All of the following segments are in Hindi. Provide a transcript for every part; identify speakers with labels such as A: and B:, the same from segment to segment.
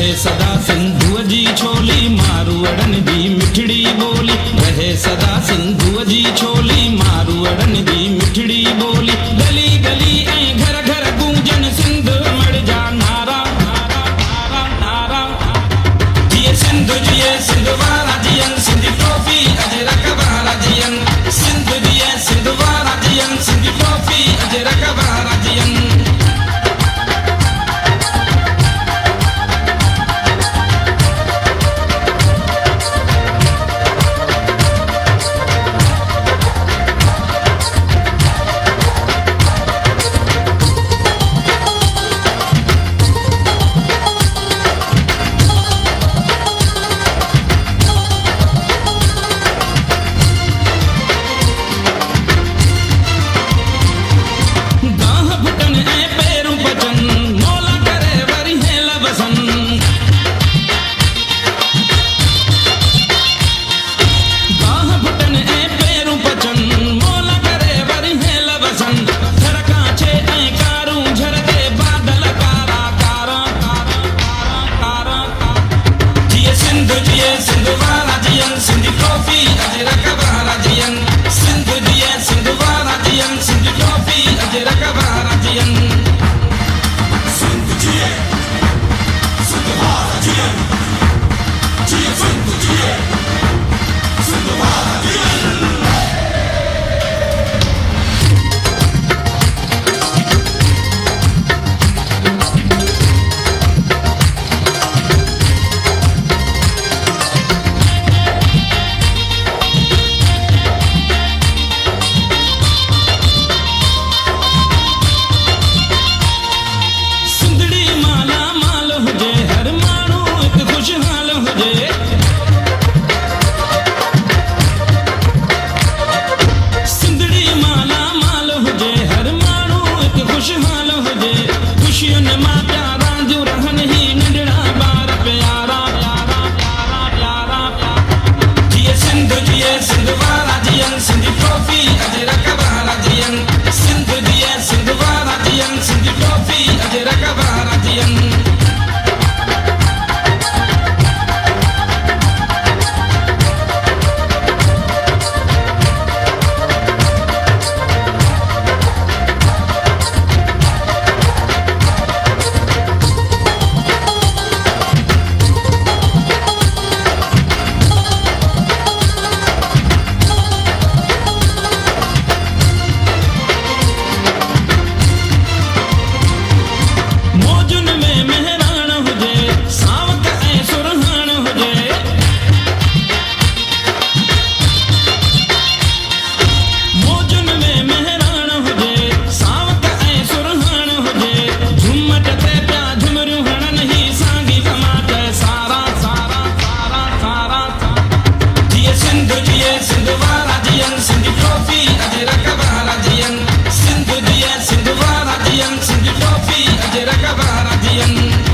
A: रहे सदा सिंधुअ जी छोली मारूअड़न जी मिठड़ी बोली। रहे सदा सिंधुअ जी छोली मारूअड़न जी मिठड़ी बोली। गली गली ऐं घर घर गूंजन सिंध मड़ जा नारा नारा नारा नारा। जिए सिंध जिए सिंध वारा जियन सिंधी टोपी अज रखवारा जियन। सिंध जिए सिंध वारा जियन सिंधी टोपी अज रखवारा जियन।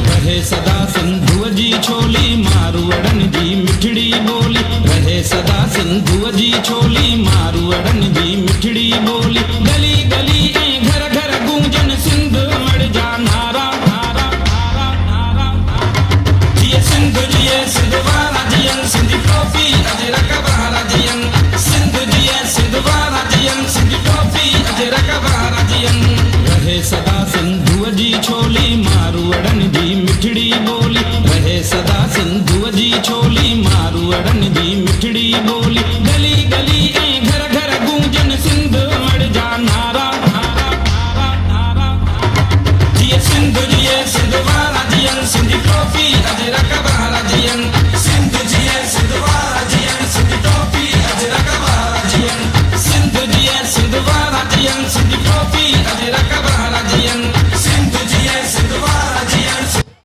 A: रहे सदा सिंधुअ जी छोली मारूअड़न जी मिठड़ी बोली। रहे सदा सिंधुअ जी छोली मारूअड़न जी मिठड़ी